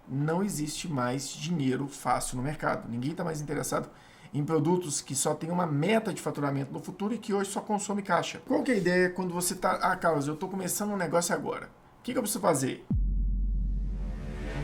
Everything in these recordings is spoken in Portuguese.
não existe mais dinheiro fácil no mercado. Ninguém está mais interessado em produtos que só tem uma meta de faturamento no futuro e que hoje só consome caixa. Qual que é a ideia quando você está... Carlos, eu estou começando um negócio agora. O que eu preciso fazer?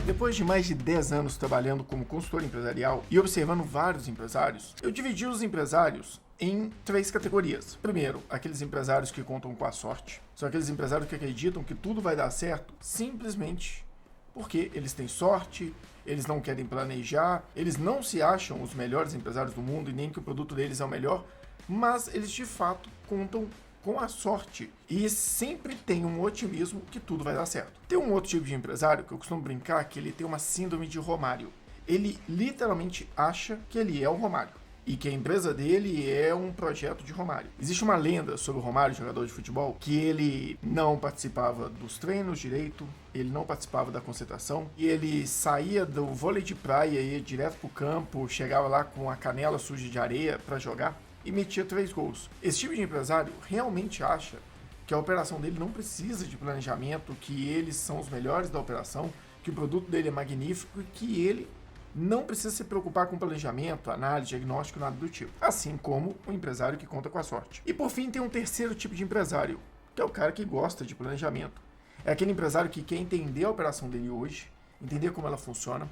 Depois de mais de 10 anos trabalhando como consultor empresarial e observando vários empresários, eu dividi os empresários em 3 categorias. Primeiro, aqueles empresários que contam com a sorte. São aqueles empresários que acreditam que tudo vai dar certo simplesmente porque eles têm sorte, eles não querem planejar, eles não se acham os melhores empresários do mundo e nem que o produto deles é o melhor, mas eles de fato contam com a sorte e sempre tem um otimismo que tudo vai dar certo. Tem um outro tipo de empresário que eu costumo brincar que ele tem uma síndrome de Romário. Ele literalmente acha que ele é o Romário e que a empresa dele é um projeto de Romário. Existe uma lenda sobre o Romário, jogador de futebol, que ele não participava dos treinos direito, ele não participava da concentração, e ele saía do vôlei de praia, ia direto pro campo, chegava lá com a canela suja de areia para jogar e metia 3 gols. Esse tipo de empresário realmente acha que a operação dele não precisa de planejamento, que eles são os melhores da operação, que o produto dele é magnífico e que ele não precisa se preocupar com planejamento, análise, diagnóstico, nada do tipo. Assim como o empresário que conta com a sorte. E por fim tem um terceiro tipo de empresário, que é o cara que gosta de planejamento. É aquele empresário que quer entender a operação dele hoje, entender como ela funciona.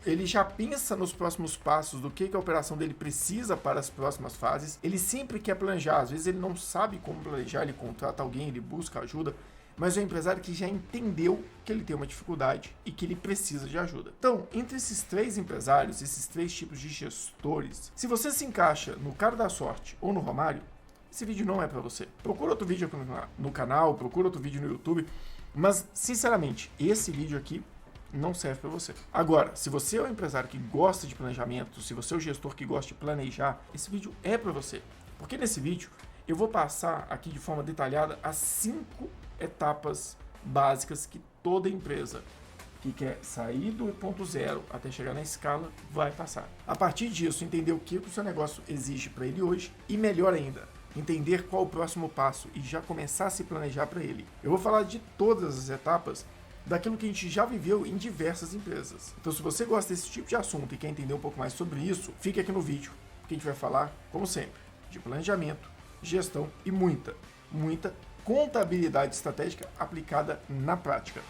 Ele já pensa nos próximos passos do que a operação dele precisa para as próximas fases. Ele sempre quer planejar, às vezes ele não sabe como planejar, ele contrata alguém, ele busca ajuda, mas é um empresário que já entendeu que ele tem uma dificuldade e que ele precisa de ajuda. Então, entre esses 3 empresários, esses 3 tipos de gestores, se você se encaixa no cara da sorte ou no Romário, esse vídeo não é para você. Procura outro vídeo aqui no canal, procura outro vídeo no YouTube, mas, sinceramente, esse vídeo aqui não serve para você. Agora, se você é um empresário que gosta de planejamento, se você é um gestor que gosta de planejar, esse vídeo é para você. Porque nesse vídeo eu vou passar aqui de forma detalhada as 5 etapas básicas que toda empresa que quer sair do ponto zero até chegar na escala vai passar. A partir disso, entender o que o seu negócio exige para ele hoje e, melhor ainda, entender qual o próximo passo e já começar a se planejar para ele. Eu vou falar de todas as etapas daquilo que a gente já viveu em diversas empresas. Então, se você gosta desse tipo de assunto e quer entender um pouco mais sobre isso, fique aqui no vídeo, porque a gente vai falar, como sempre, de planejamento, gestão e muita contabilidade estratégica aplicada na prática.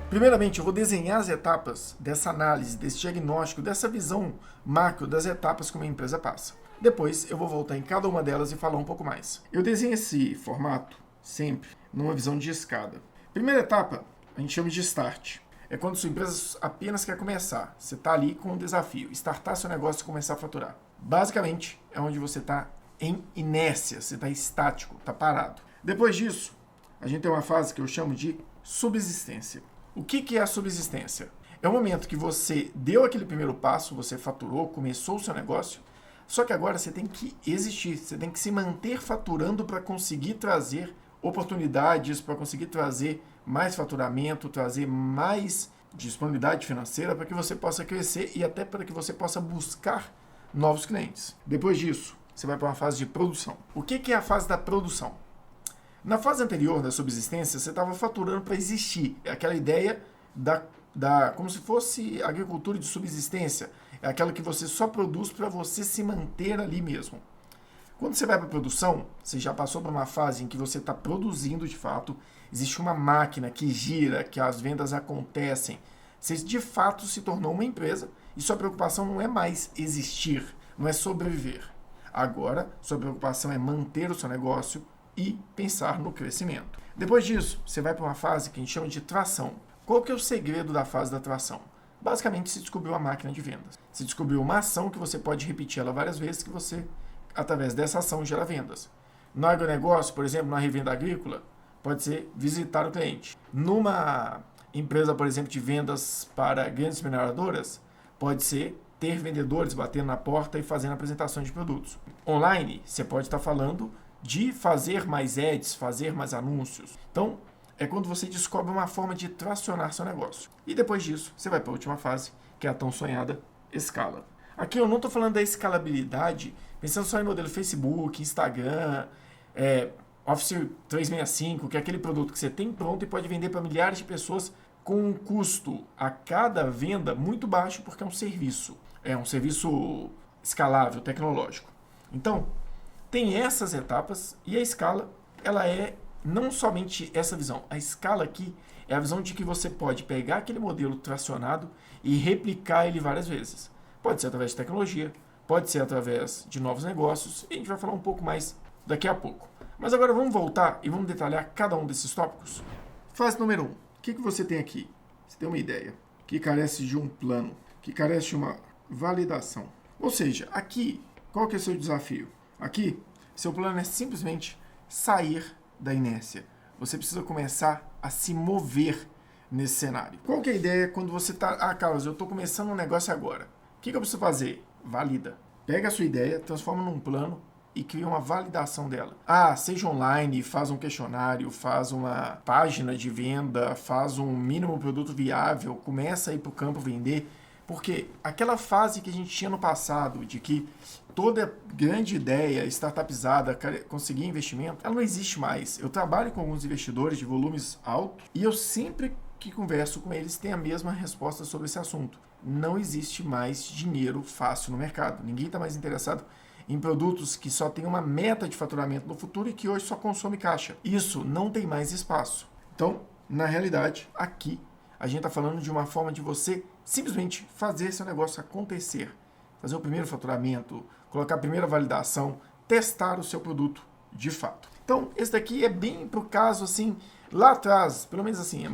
Primeiramente, eu vou desenhar as etapas dessa análise, desse diagnóstico, dessa visão macro das etapas que uma empresa passa. Depois, eu vou voltar em cada uma delas e falar um pouco mais. Eu desenho esse formato sempre numa visão de escada. Primeira etapa, a gente chama de start. É quando sua empresa apenas quer começar. Você está ali com um desafio, startar seu negócio e começar a faturar. Basicamente, é onde você está em inércia, você está estático, está parado. Depois disso, a gente tem uma fase que eu chamo de subsistência. O que é a subsistência? É o momento que você deu aquele primeiro passo, você faturou, começou o seu negócio, só que agora você tem que existir, você tem que se manter faturando para conseguir trazer oportunidades, para conseguir trazer mais faturamento, trazer mais disponibilidade financeira para que você possa crescer e até para que você possa buscar novos clientes. Depois disso, você vai para uma fase de produção. O que é a fase da produção? Na fase anterior da subsistência, você estava faturando para existir. É aquela ideia como se fosse agricultura de subsistência. É aquela que você só produz para você se manter ali mesmo. Quando você vai para a produção, você já passou por uma fase em que você está produzindo de fato, existe uma máquina que gira, que as vendas acontecem. Você de fato se tornou uma empresa e sua preocupação não é mais existir, não é sobreviver. Agora, sua preocupação é manter o seu negócio e pensar no crescimento. Depois disso, você vai para uma fase que a gente chama de tração. Qual que é o segredo da fase da tração? Basicamente, se descobriu a máquina de vendas. Se descobriu uma ação que você pode repetir ela várias vezes, que você, através dessa ação, gera vendas. No agronegócio, por exemplo, na revenda agrícola, pode ser visitar o cliente. Numa empresa, por exemplo, de vendas para grandes mineradoras, pode ser ter vendedores batendo na porta e fazendo apresentações de produtos. Online, você pode estar falando de fazer mais ads, fazer mais anúncios. Então, é quando você descobre uma forma de tracionar seu negócio. E depois disso, você vai para a última fase, que é a tão sonhada escala. Aqui eu não estou falando da escalabilidade, pensando só em modelo Facebook, Instagram, Office 365, que é aquele produto que você tem pronto e pode vender para milhares de pessoas com um custo a cada venda muito baixo, porque é um serviço escalável, tecnológico. Então, tem essas etapas e a escala, ela é não somente essa visão. A escala aqui é a visão de que você pode pegar aquele modelo tracionado e replicar ele várias vezes. Pode ser através de tecnologia, pode ser através de novos negócios, e a gente vai falar um pouco mais daqui a pouco. Mas agora vamos voltar e vamos detalhar cada um desses tópicos. Fase número 1. O que você tem aqui? Você tem uma ideia que carece de um plano, que carece de uma validação. Ou seja, aqui, qual que é o seu desafio? Aqui, seu plano é simplesmente sair da inércia. Você precisa começar a se mover nesse cenário. Qual que é a ideia quando você está... Carlos, eu estou começando um negócio agora. O que eu preciso fazer? Valida. Pega a sua ideia, transforma num plano e cria uma validação dela. Seja online, faz um questionário, faz uma página de venda, faz um mínimo produto viável, começa a ir para o campo vender. Porque aquela fase que a gente tinha no passado, de que toda grande ideia startupizada conseguia investimento, ela não existe mais. Eu trabalho com alguns investidores de volumes altos e eu sempre que converso com eles tenho a mesma resposta sobre esse assunto. Não existe mais dinheiro fácil no mercado. Ninguém está mais interessado em produtos que só tem uma meta de faturamento no futuro e que hoje só consome caixa. Isso não tem mais espaço. Então, na realidade, aqui a gente está falando de uma forma de você simplesmente fazer seu negócio acontecer. Fazer o primeiro faturamento, colocar a primeira validação, testar o seu produto de fato. Então, esse daqui é bem pro caso, assim, lá atrás, pelo menos assim,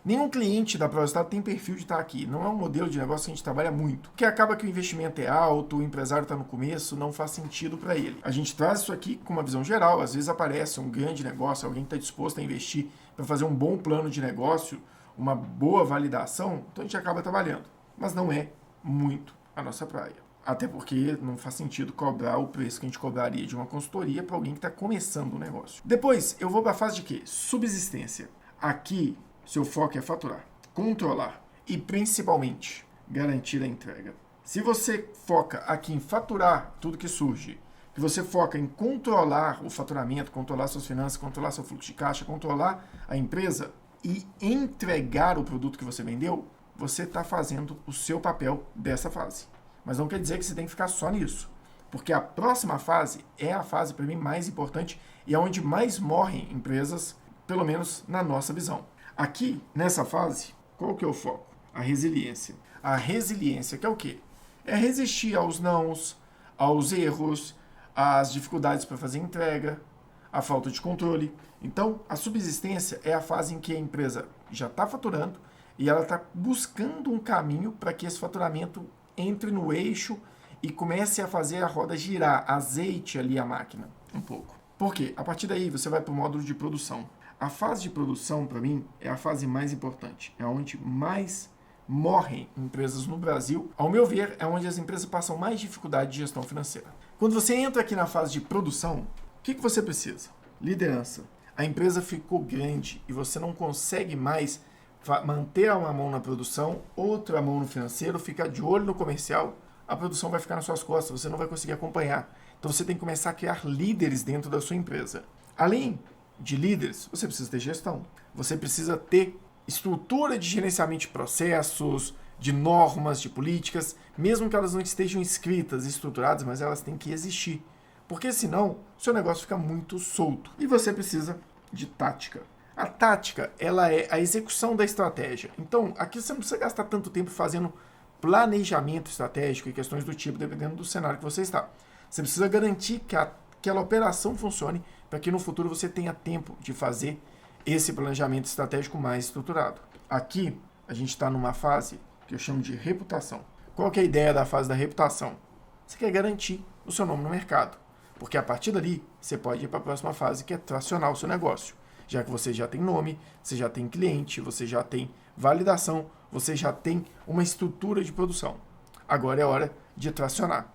nenhum cliente da ProStart tem perfil de estar aqui. Não é um modelo de negócio que a gente trabalha muito. Porque acaba que o investimento é alto, o empresário está no começo, não faz sentido para ele. A gente traz isso aqui com uma visão geral. Às vezes aparece um grande negócio, alguém que está disposto a investir para fazer um bom plano de negócio, uma boa validação, então a gente acaba trabalhando. Mas não é muito a nossa praia. Até porque não faz sentido cobrar o preço que a gente cobraria de uma consultoria para alguém que está começando o negócio. Depois, eu vou para a fase de quê? Subsistência. Aqui, seu foco é faturar, controlar e, principalmente, garantir a entrega. Se você foca aqui em faturar tudo que surge, que você foca em controlar o faturamento, controlar suas finanças, controlar seu fluxo de caixa, controlar a empresa e entregar o produto que você vendeu, você está fazendo o seu papel dessa fase. Mas não quer dizer que você tem que ficar só nisso. Porque a próxima fase é a fase, para mim, mais importante e é onde mais morrem empresas, pelo menos na nossa visão. Aqui, nessa fase, qual que é o foco? A resiliência. A resiliência, que é o quê? É resistir aos nãos, aos erros, às dificuldades para fazer entrega, à falta de controle. Então, a subsistência é a fase em que a empresa já está faturando e ela está buscando um caminho para que esse faturamento entre no eixo e comece a fazer a roda girar, azeite ali a máquina um pouco. Por quê? A partir daí você vai para o módulo de produção. A fase de produção, para mim, é a fase mais importante. É onde mais morrem empresas no Brasil. Ao meu ver, é onde as empresas passam mais dificuldade de gestão financeira. Quando você entra aqui na fase de produção, o que você precisa? Liderança. A empresa ficou grande e você não consegue mais manter uma mão na produção, outra mão no financeiro, ficar de olho no comercial, a produção vai ficar nas suas costas, você não vai conseguir acompanhar. Então você tem que começar a criar líderes dentro da sua empresa. Além de líderes, você precisa ter gestão. Você precisa ter estrutura de gerenciamento de processos, de normas, de políticas, mesmo que elas não estejam escritas, estruturadas, mas elas têm que existir. Porque senão, seu negócio fica muito solto. E você precisa de tática. A tática, ela é a execução da estratégia. Então, aqui você não precisa gastar tanto tempo fazendo planejamento estratégico e questões do tipo, dependendo do cenário que você está. Você precisa garantir que aquela operação funcione para que no futuro você tenha tempo de fazer esse planejamento estratégico mais estruturado. Aqui, a gente está numa fase que eu chamo de reputação. Qual que é a ideia da fase da reputação? Você quer garantir o seu nome no mercado. Porque a partir dali, você pode ir para a próxima fase, que é tracionar o seu negócio. Já que você já tem nome, você já tem cliente, você já tem validação, você já tem uma estrutura de produção. Agora é hora de tracionar.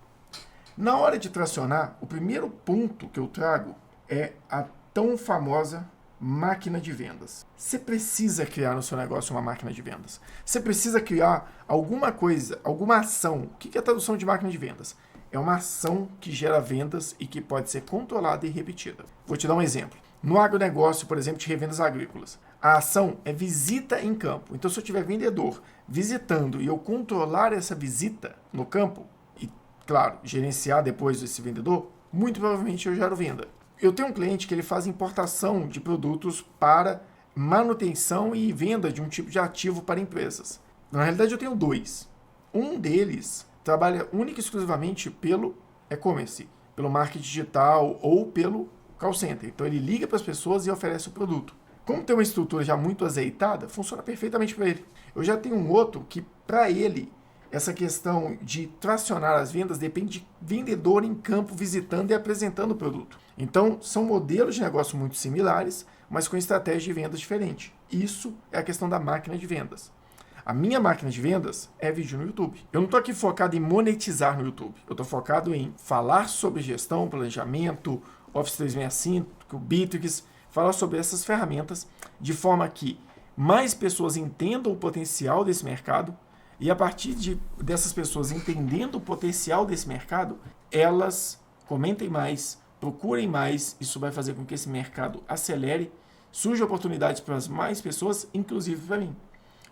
Na hora de tracionar, o primeiro ponto que eu trago é a tão famosa máquina de vendas. Você precisa criar no seu negócio uma máquina de vendas. Você precisa criar alguma coisa, alguma ação. O que é a tradução de máquina de vendas? é uma ação que gera vendas e que pode ser controlada e repetida. Vou te dar um exemplo. No agronegócio, por exemplo, de revendas agrícolas, a ação é visita em campo. Então, se eu tiver vendedor visitando e eu controlar essa visita no campo, e, claro, gerenciar depois esse vendedor, muito provavelmente eu gero venda. Eu tenho um cliente que ele faz importação de produtos para manutenção e venda de um tipo de ativo para empresas. Na realidade, eu tenho dois. Um deles trabalha única e exclusivamente pelo e-commerce, pelo marketing digital ou pelo call center. Então, ele liga para as pessoas e oferece o produto. Como tem uma estrutura já muito azeitada, funciona perfeitamente para ele. Eu já tenho um outro que, para ele, essa questão de tracionar as vendas depende de vendedor em campo visitando e apresentando o produto. Então, são modelos de negócio muito similares, mas com estratégia de vendas diferente. Isso é a questão da máquina de vendas. A minha máquina de vendas é vídeo no YouTube. Eu não estou aqui focado em monetizar no YouTube. Eu estou focado em falar sobre gestão, planejamento, Office 365, Bitrix, falar sobre essas ferramentas de forma que mais pessoas entendam o potencial desse mercado e a partir dessas pessoas entendendo o potencial desse mercado, elas comentem mais, procurem mais. Isso vai fazer com que esse mercado acelere, surja oportunidades para as mais pessoas, inclusive para mim.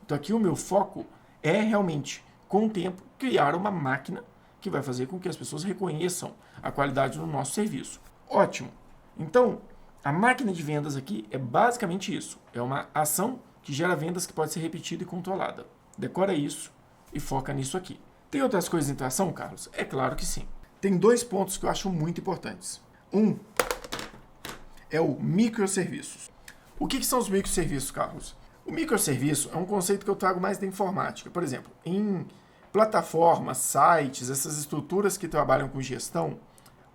Então aqui o meu foco é realmente, com o tempo, criar uma máquina que vai fazer com que as pessoas reconheçam a qualidade do nosso serviço. Ótimo! Então, a máquina de vendas aqui é basicamente isso. É uma ação que gera vendas que pode ser repetida e controlada. Decora isso e foca nisso aqui. Tem outras coisas em tração, Carlos? É claro que sim. Tem dois pontos que eu acho muito importantes. Um é o microserviços. O que são os microserviços, Carlos? O microserviço é um conceito que eu trago mais da informática. Por exemplo, em plataformas, sites, essas estruturas que trabalham com gestão,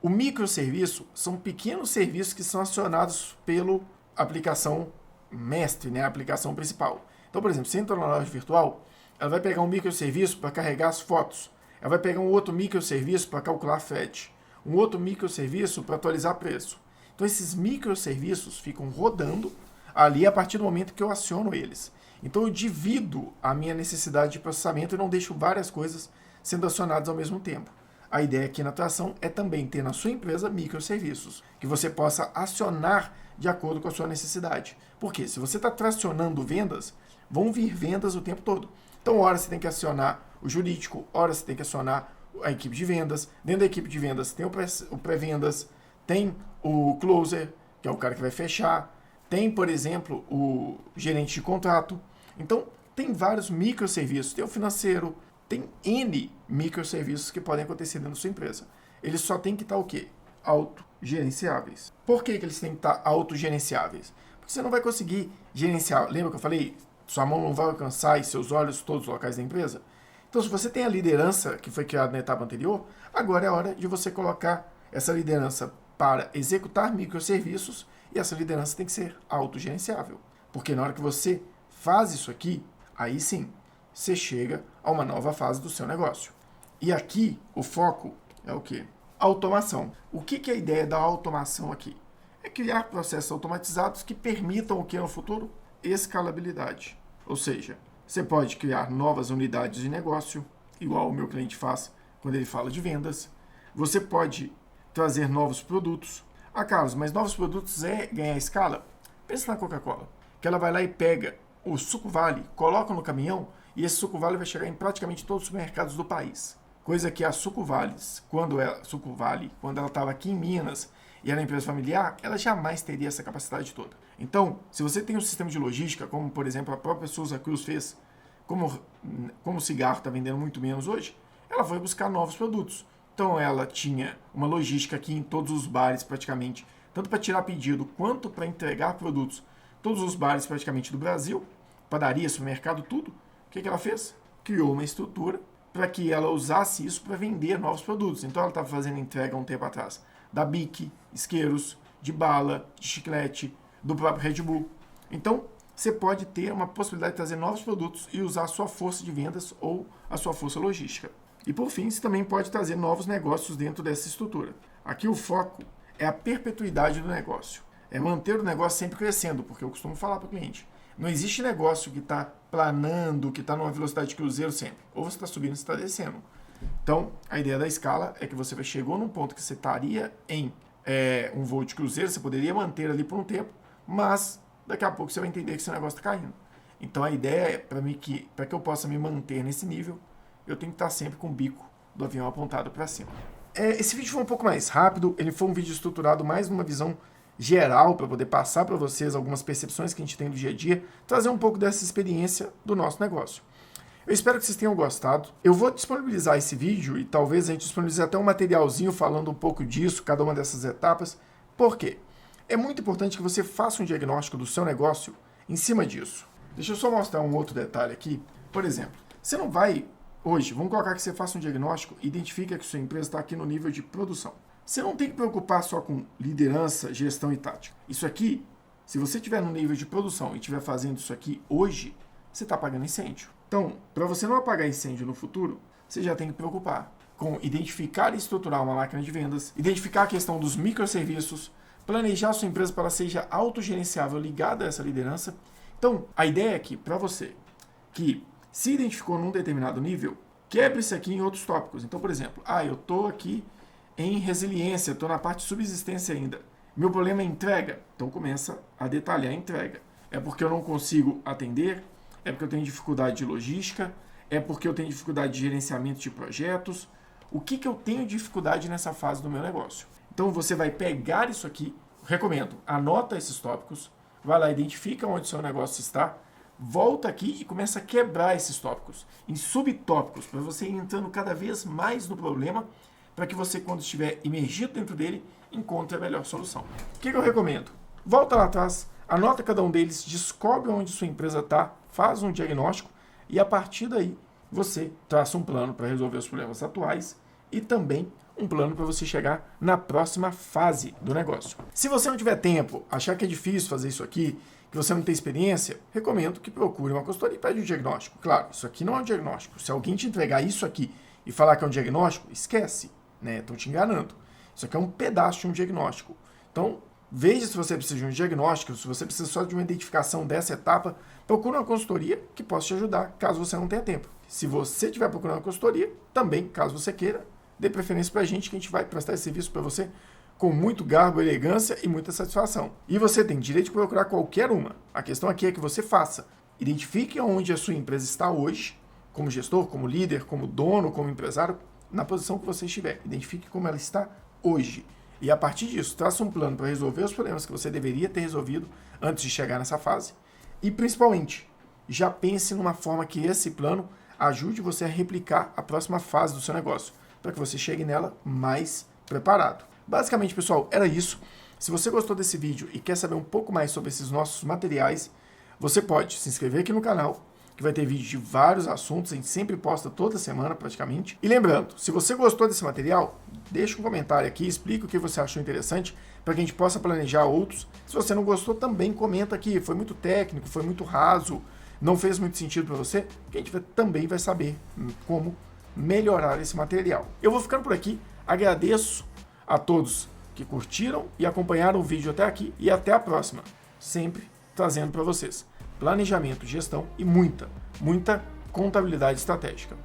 o microserviço são pequenos serviços que são acionados pela aplicação mestre, né, a aplicação principal. Então, por exemplo, você entra na loja virtual, ela vai pegar um microserviço para carregar as fotos, ela vai pegar um outro microserviço para calcular frete, um outro microserviço para atualizar preço. Então, esses microserviços ficam rodando ali a partir do momento que eu aciono eles. Então, eu divido a minha necessidade de processamento e não deixo várias coisas sendo acionadas ao mesmo tempo. A ideia aqui na tração é também ter na sua empresa microserviços, que você possa acionar de acordo com a sua necessidade. Porque se você está tracionando vendas, vão vir vendas o tempo todo. Então, hora você tem que acionar o jurídico, hora você tem que acionar a equipe de vendas. Dentro da equipe de vendas tem o pré-vendas, tem o closer, que é o cara que vai fechar, tem, por exemplo, o gerente de contrato. Então, tem vários microserviços, tem o financeiro, tem N microserviços que podem acontecer dentro da sua empresa. Eles só têm que estar o quê? Autogerenciáveis. Por que eles têm que estar autogerenciáveis? Porque você não vai conseguir gerenciar. Lembra que eu falei? Sua mão não vai alcançar e seus olhos todos os locais da empresa? Então, se você tem a liderança que foi criada na etapa anterior, agora é hora de você colocar essa liderança para executar microserviços e essa liderança tem que ser autogerenciável. Porque na hora que você faz isso aqui, aí sim, você chega a uma nova fase do seu negócio. E aqui, o foco é o quê? Automação. O que é a ideia da automação aqui? É criar processos automatizados que permitam o que no futuro? Escalabilidade. Ou seja, você pode criar novas unidades de negócio, igual o meu cliente faz quando ele fala de vendas. Você pode trazer novos produtos. Ah, Carlos, mas novos produtos é ganhar escala? Pensa na Coca-Cola, que ela vai lá e pega o suco Vale, coloca no caminhão e esse suco Vale vai chegar em praticamente todos os mercados do país. Coisa que a Suco Vale, quando ela estava aqui em Minas e era empresa familiar, ela jamais teria essa capacidade toda. Então, se você tem um sistema de logística, como por exemplo a própria Souza Cruz fez, como o cigarro está vendendo muito menos hoje, ela foi buscar novos produtos. Então ela tinha uma logística aqui em todos os bares praticamente, tanto para tirar pedido quanto para entregar produtos. Todos os bares praticamente do Brasil, padaria, supermercado, tudo. O que ela fez? Criou uma estrutura para que ela usasse isso para vender novos produtos. Então ela estava fazendo entrega há um tempo atrás da Bic, isqueiros, de bala, de chiclete, do próprio Red Bull. Então você pode ter uma possibilidade de trazer novos produtos e usar a sua força de vendas ou a sua força logística. E por fim, você também pode trazer novos negócios dentro dessa estrutura. Aqui o foco é a perpetuidade do negócio. É manter o negócio sempre crescendo, porque eu costumo falar para o cliente. Não existe negócio que está planando, que está numa velocidade de cruzeiro sempre. Ou você está subindo ou você está descendo. Então, a ideia da escala é que você chegou num ponto que você estaria em um voo de cruzeiro, você poderia manter ali por um tempo, mas daqui a pouco você vai entender que seu negócio está caindo. Então, a ideia é, para que eu possa me manter nesse nível, eu tenho que estar sempre com o bico do avião apontado para cima. Esse vídeo foi um pouco mais rápido, ele foi um vídeo estruturado mais numa visão geral, para poder passar para vocês algumas percepções que a gente tem do dia a dia, trazer um pouco dessa experiência do nosso negócio. Eu espero que vocês tenham gostado. Eu vou disponibilizar esse vídeo e talvez a gente disponibilize até um materialzinho falando um pouco disso, cada uma dessas etapas. Por quê? É muito importante que você faça um diagnóstico do seu negócio em cima disso. Deixa eu só mostrar um outro detalhe aqui. Por exemplo, você não vai, hoje, vamos colocar que você faça um diagnóstico e identifica que sua empresa está aqui no nível de produção. Você não tem que preocupar só com liderança, gestão e tática. Isso aqui, se você estiver no nível de produção e estiver fazendo isso aqui hoje, você está apagando incêndio. Então, para você não apagar incêndio no futuro, você já tem que preocupar com identificar e estruturar uma máquina de vendas, identificar a questão dos microserviços, planejar a sua empresa para que seja autogerenciável ligada a essa liderança. Então, a ideia é que, para você que se identificou num determinado nível, quebre isso aqui em outros tópicos. Então, por exemplo, eu estou aqui em resiliência, estou na parte de subsistência ainda. Meu problema é entrega. Então, começa a detalhar a entrega. É porque eu não consigo atender? É porque eu tenho dificuldade de logística? É porque eu tenho dificuldade de gerenciamento de projetos? O que eu tenho dificuldade nessa fase do meu negócio? Então você vai pegar isso aqui, recomendo, anota esses tópicos, vai lá, identifica onde o seu negócio está, volta aqui e começa a quebrar esses tópicos em subtópicos, para você ir entrando cada vez mais no problema, para que você, quando estiver imergido dentro dele, encontre a melhor solução. O que eu recomendo? Volta lá atrás, anota cada um deles, descobre onde sua empresa está, faz um diagnóstico e a partir daí você traça um plano para resolver os problemas atuais e também um plano para você chegar na próxima fase do negócio. Se você não tiver tempo, achar que é difícil fazer isso aqui, que você não tem experiência, recomendo que procure uma consultoria e pede um diagnóstico. Claro, isso aqui não é um diagnóstico. Se alguém te entregar isso aqui e falar que é um diagnóstico, esquece, né? Estão te enganando. Isso aqui é um pedaço de um diagnóstico. Então, veja se você precisa de um diagnóstico, se você precisa só de uma identificação dessa etapa, procure uma consultoria que possa te ajudar, caso você não tenha tempo. Se você estiver procurando uma consultoria, também, caso você queira, dê preferência para a gente, que a gente vai prestar esse serviço para você com muito garbo, elegância e muita satisfação. E você tem direito de procurar qualquer uma. A questão aqui é que você faça. Identifique onde a sua empresa está hoje, como gestor, como líder, como dono, como empresário, na posição que você estiver. Identifique como ela está hoje. E a partir disso, traça um plano para resolver os problemas que você deveria ter resolvido antes de chegar nessa fase. E, principalmente, já pense numa forma que esse plano ajude você a replicar a próxima fase do seu negócio, para que você chegue nela mais preparado. Basicamente, pessoal, era isso. Se você gostou desse vídeo e quer saber um pouco mais sobre esses nossos materiais, você pode se inscrever aqui no canal, que vai ter vídeo de vários assuntos, a gente sempre posta toda semana praticamente. E lembrando, se você gostou desse material, deixa um comentário aqui, explica o que você achou interessante, para que a gente possa planejar outros. Se você não gostou, também comenta aqui, foi muito técnico, foi muito raso, não fez muito sentido para você, que a gente também vai saber como melhorar esse material. Eu vou ficando por aqui, agradeço a todos que curtiram e acompanharam o vídeo até aqui e até a próxima, sempre trazendo para vocês planejamento, gestão e muita contabilidade estratégica.